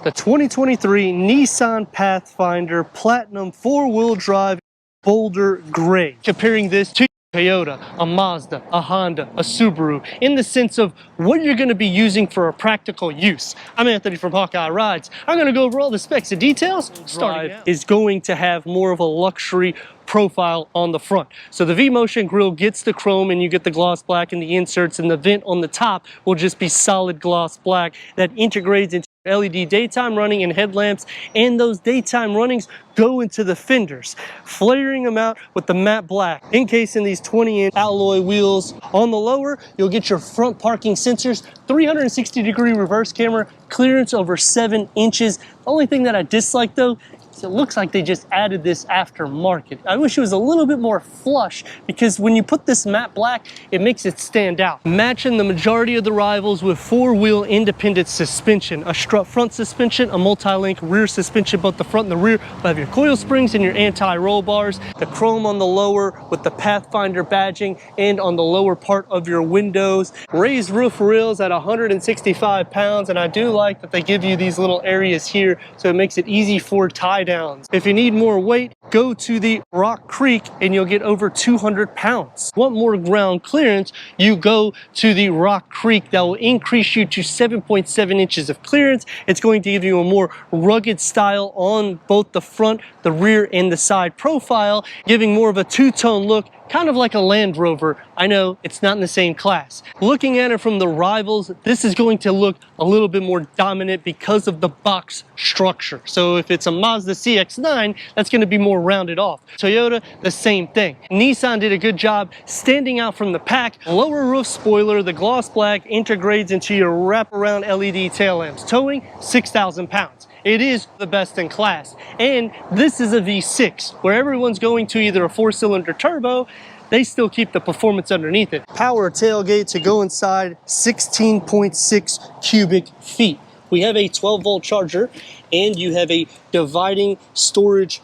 the 2023 Nissan Pathfinder Platinum 4-wheel drive Boulder Gray. Comparing this to Toyota, a Mazda, a Honda, a Subaru, in the sense of what you're going to be using for a practical use. I'm Anthony from Hawkeye Rides. I'm going to go over all the specs and details. Starting out, is going to have more of a luxury profile on the front. So the V-Motion grille gets the chrome and you get the gloss black, and the inserts and the vent on the top will just be solid gloss black that integrates into LED daytime running and headlamps, and those daytime runnings go into the fenders, flaring them out with the matte black. Encasing these 20-inch alloy wheels. On the lower, you'll get your front parking sensors, 360-degree reverse camera, clearance over 7 inches. The only thing that I dislike though, it looks like they just added this aftermarket. I wish it was a little bit more flush, because when you put this matte black, it makes it stand out. Matching the majority of the rivals with 4-wheel independent suspension, a strut front suspension, a multi-link rear suspension. Both the front and the rear will have your coil springs and your anti-roll bars. The chrome on the lower with the Pathfinder badging, and on the lower part of your windows. Raised roof rails at 165 pounds, and I do like that they give you these little areas here, so it makes it easy for tie downs. If you need more weight, go to the Rock Creek and you'll get over 200 pounds. Want more ground clearance, you go to the Rock Creek. That will increase you to 7.7 inches of clearance. It's going to give you a more rugged style on both the front, the rear, and the side profile, giving more of a two-tone look, kind of like a Land Rover. I know it's not in the same class. Looking at it from the rivals, this is going to look a little bit more dominant because of the box structure. So if it's a Mazda CX-9, that's going to be more rounded off. Toyota, the same thing. Nissan did a good job standing out from the pack. Lower roof spoiler, the gloss black integrates into your wraparound LED tail lamps. Towing, 6,000 pounds. It is the best in class. And this is a V6, where everyone's going to either a 4-cylinder turbo. They still keep the performance underneath it. Power tailgate to go inside, 16.6 cubic feet. We have a 12-volt charger, and you have a dividing storage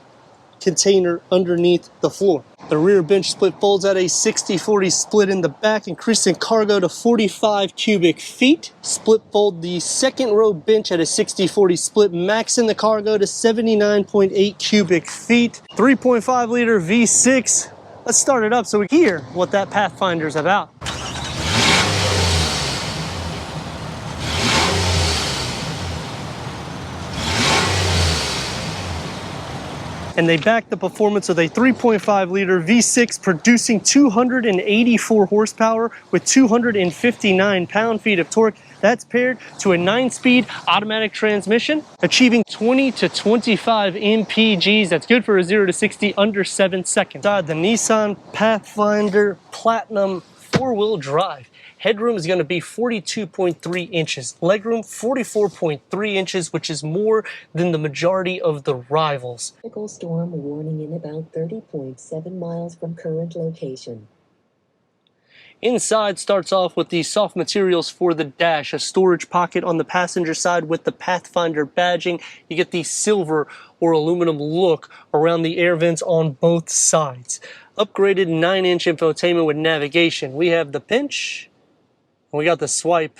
container underneath the floor. The rear bench split folds at a 60-40 split in the back, increasing cargo to 45 cubic feet. Split fold the second row bench at a 60-40 split, maxing the cargo to 79.8 cubic feet. 3.5 liter V6. Let's start it up so we hear what that Pathfinder's about. And they back the performance of a 3.5 liter V6 producing 284 horsepower with 259 pound-feet of torque. That's paired to a 9-speed automatic transmission, achieving 20 to 25 mpgs. That's good for a 0 to 60 under 7 seconds. The Nissan Pathfinder Platinum 4-wheel drive. Headroom is going to be 42.3 inches. Legroom, 44.3 inches, which is more than the majority of the rivals. Tropical storm warning in about 30.7 miles from current location. Inside starts off with the soft materials for the dash, a storage pocket on the passenger side with the Pathfinder badging. You get the silver or aluminum look around the air vents on both sides. Upgraded 9-inch infotainment with navigation. We have the pinch. We got the swipe.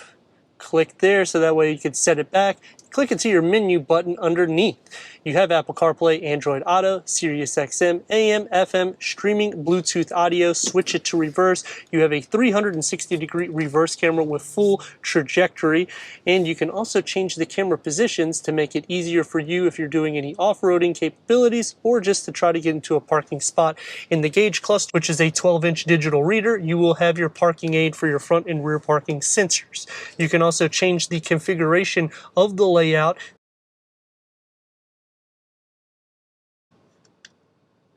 Click there so that way you can set it back. Click into your menu button underneath. You have Apple CarPlay, Android Auto, Sirius XM, AM, FM, streaming, Bluetooth audio. Switch it to reverse. You have a 360-degree reverse camera with full trajectory, and you can also change the camera positions to make it easier for you if you're doing any off-roading capabilities or just to try to get into a parking spot. In the gauge cluster, which is a 12-inch digital reader, you will have your parking aid for your front and rear parking sensors. You can also change the configuration of the layout,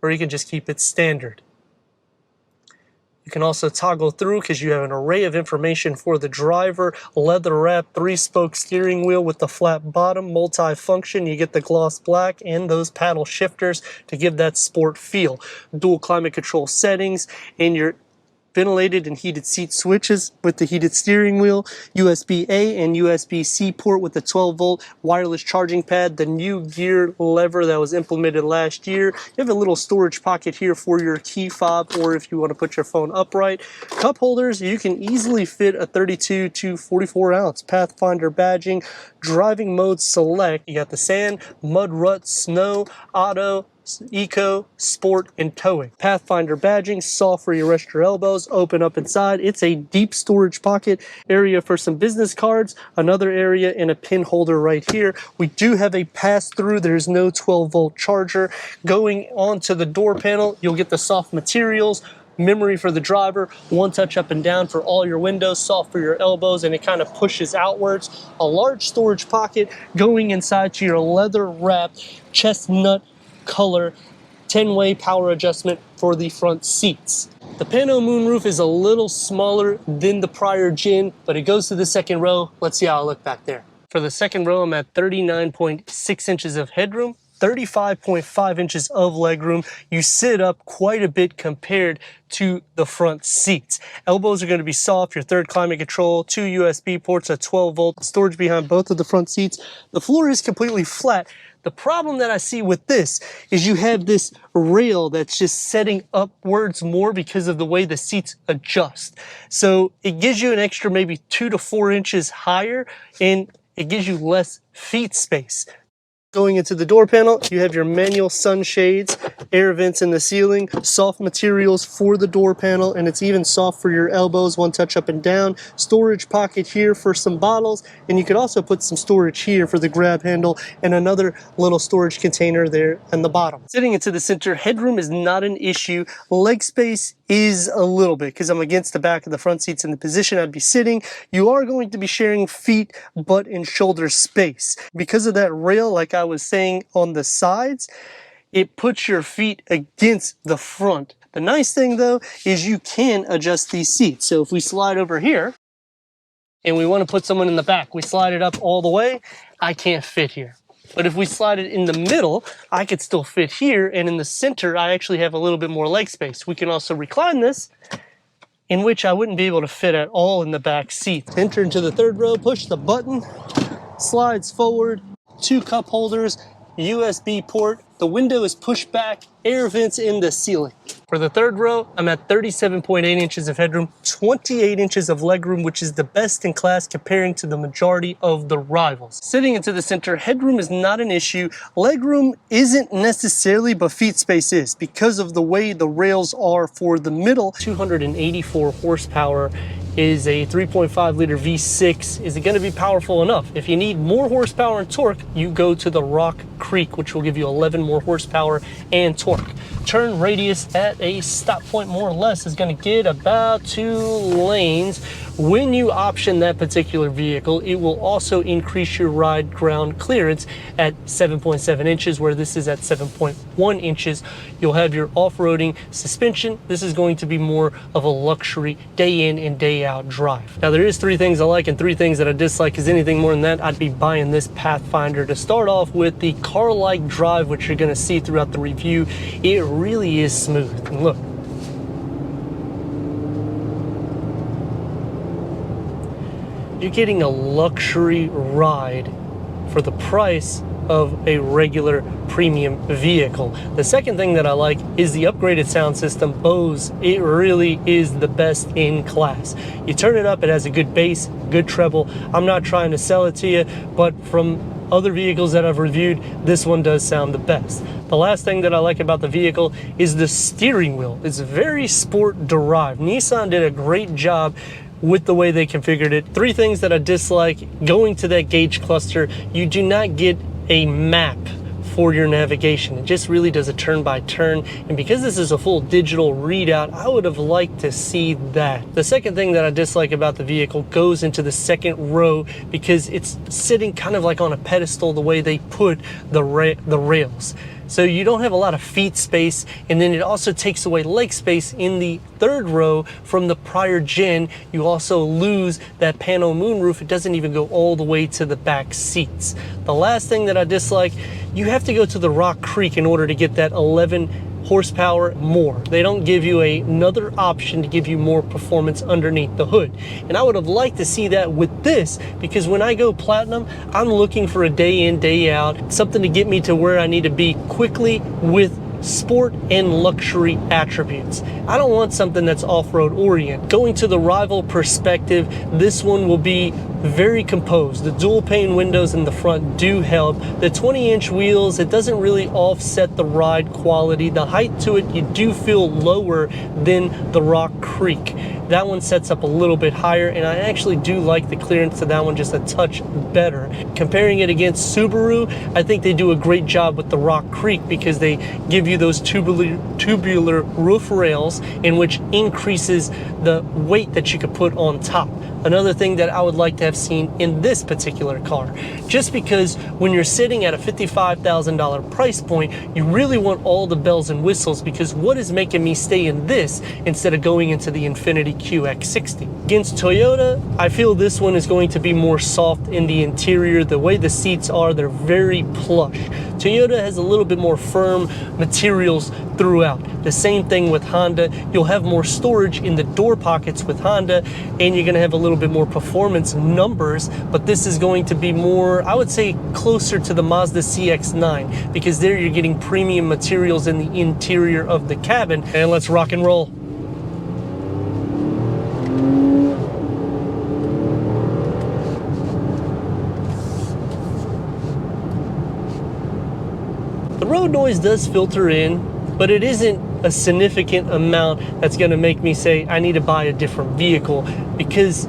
or you can just keep it standard. You can also toggle through because you have an array of information for the driver. Leather wrap 3-spoke steering wheel with the flat bottom, multi-function. You get the gloss black and those paddle shifters to give that sport feel. Dual climate control settings, and your ventilated and heated seat switches with the heated steering wheel, USB-A and USB-C port with the 12-volt wireless charging pad, the new gear lever that was implemented last year. You have a little storage pocket here for your key fob, or if you want to put your phone upright. Cup holders, you can easily fit a 32 to 44 ounce Pathfinder badging. Driving mode select, you got the sand, mud, rut, snow, auto, eco, sport, and towing. Pathfinder badging, soft where you rest your elbows, open up inside. It's a deep storage pocket area for some business cards, another area, and a pin holder right here. We do have a pass-through. There's no 12-volt charger. Going onto the door panel, you'll get the soft materials, memory for the driver, one touch up and down for all your windows, soft for your elbows, and it kind of pushes outwards. A large storage pocket going inside to your leather-wrapped chestnut color 10-way power adjustment for the front seats. The pano moonroof is a little smaller than the prior gen, but it goes to the second row. Let's see how I look back there. For the second row, I'm at 39.6 inches of headroom, 35.5 inches of legroom. You sit up quite a bit compared to the front seats. Elbows are going to be soft, your third climate control, 2 USB ports, a 12-volt storage behind both of the front seats. The floor is completely flat. The problem that I see with this is you have this rail that's just setting upwards more because of the way the seats adjust. So it gives you an extra maybe 2 to 4 inches higher, and it gives you less feet space. Going into the door panel, you have your manual sunshades, air vents in the ceiling, soft materials for the door panel, and it's even soft for your elbows, one touch up and down. Storage pocket here for some bottles, and you could also put some storage here for the grab handle and another little storage container there on the bottom. Sitting into the center, headroom is not an issue. Leg space is a little bit because I'm against the back of the front seats in the position I'd be sitting. You are going to be sharing feet, butt, and shoulder space. Because of that rail, like I was saying on the sides, it puts your feet against the front. The nice thing though is you can adjust these seats. So if we slide over here and we want to put someone in the back, we slide it up all the way, I can't fit here. But if we slide it in the middle, I could still fit here, and in the center, I actually have a little bit more leg space. We can also recline this, in which I wouldn't be able to fit at all in the back seat. Enter into the third row, push the button, slides forward, 2 cup holders, USB port. The window is pushed back, air vents in the ceiling. For the third row, I'm at 37.8 inches of headroom, 28 inches of legroom, which is the best in class comparing to the majority of the rivals. Sitting into the center, headroom is not an issue. Legroom isn't necessarily, but feet space is because of the way the rails are for the middle. 284 horsepower is a 3.5 liter V6. Is it going to be powerful enough? If you need more horsepower and torque, you go to the Rock Creek, which will give you 11 more horsepower and torque. Turn radius at a stop point more or less is going to get about 2 lanes. When you option that particular vehicle, it will also increase your ride ground clearance at 7.7 inches, where this is at 7.1 inches. You'll have your off-roading suspension. This is going to be more of a luxury day in and day out drive. Now there is 3 things I like and 3 things that I dislike, because anything more than that, I'd be buying this Pathfinder. To start off with, the car-like drive, which you're going to see throughout the review, it really is smooth. And look, you're getting a luxury ride for the price of a regular premium vehicle. The second thing that I like is the upgraded sound system. Bose, it really is the best in class. You turn it up, it has a good bass, good treble. I'm not trying to sell it to you, but from other vehicles that I've reviewed, this one does sound the best. The last thing that I like about the vehicle is the steering wheel. It's very sport derived. Nissan did a great job with the way they configured it. 3 things that I dislike: going to that gauge cluster, you do not get a map for your navigation. It just really does a turn by turn, and because this is a full digital readout, I would have liked to see that. The second thing that I dislike about the vehicle goes into the second row, because it's sitting kind of like on a pedestal the way they put the rails. So you don't have a lot of feet space, and then it also takes away leg space in the third row from the prior gen. You also lose that pano moonroof. It doesn't even go all the way to the back seats. The last thing that I dislike, you have to go to the Rock Creek in order to get that 11 horsepower more. They don't give you another option to give you more performance underneath the hood. And I would have liked to see that with this, because when I go platinum, I'm looking for a day in, day out, something to get me to where I need to be quickly with sport and luxury attributes. I don't want something that's off-road oriented. Going to the rival perspective, this one will be very composed. The dual pane windows in the front do help. The 20-inch wheels, it doesn't really offset the ride quality. The height to it, you do feel lower than the Rock Creek. That one sets up a little bit higher, and I actually do like the clearance to that one just a touch better. Comparing it against Subaru, I think they do a great job with the Rock Creek because they give you those tubular roof rails, in which increases the weight that you could put on top. Another thing that I would like to have seen in this particular car, just because when you're sitting at a $55,000 price point, you really want all the bells and whistles, because what is making me stay in this instead of going into the Infiniti QX60? Against Toyota, I feel this one is going to be more soft in the interior. The way the seats are, they're very plush. Toyota has a little bit more firm materials throughout. The same thing with Honda. You'll have more storage in the door pockets with Honda, and you're going to have a little bit more performance numbers, but this is going to be more, I would say, closer to the Mazda CX-9, because there you're getting premium materials in the interior of the cabin. And let's rock and roll. The road noise does filter in, but it isn't a significant amount that's going to make me say I need to buy a different vehicle, because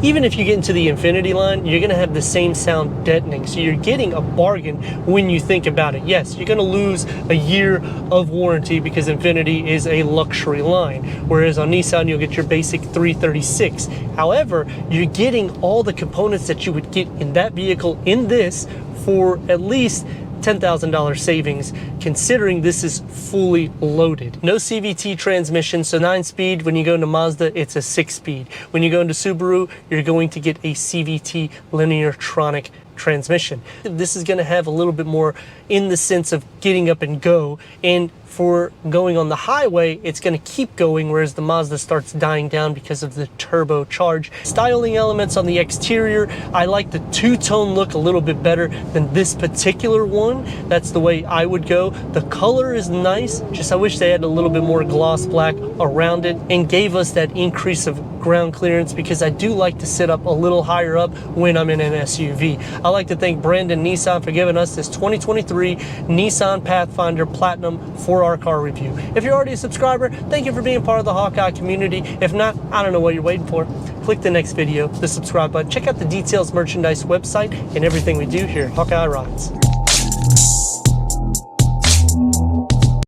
even if you get into the Infiniti line, you're going to have the same sound deadening. So you're getting a bargain when you think about it. Yes, you're going to lose a year of warranty because Infiniti is a luxury line, whereas on Nissan you'll get your basic 336. However, you're getting all the components that you would get in that vehicle in this for at least $10,000 savings, considering this is fully loaded. No CVT transmission, so 9-speed. When you go into Mazda, it's a 6-speed. When you go into Subaru, you're going to get a CVT lineartronic transmission. This is going to have a little bit more in the sense of getting up and go, and for going on the highway, it's going to keep going, whereas the Mazda starts dying down because of the turbocharge. Styling elements on the exterior, I like the two-tone look a little bit better than this particular one. That's the way I would go. The color is nice, just I wish they had a little bit more gloss black around it and gave us that increase of ground clearance, because I do like to sit up a little higher up when I'm in an SUV. I like to thank Brandon Nissan for giving us this 2023 Nissan Pathfinder Platinum 4R car review. If you're already a subscriber, thank you for being part of the Hawkeye community. If not, I don't know what you're waiting for. Click the next video, the subscribe button. Check out the Details merchandise website and everything we do here at Hawkeye Rides.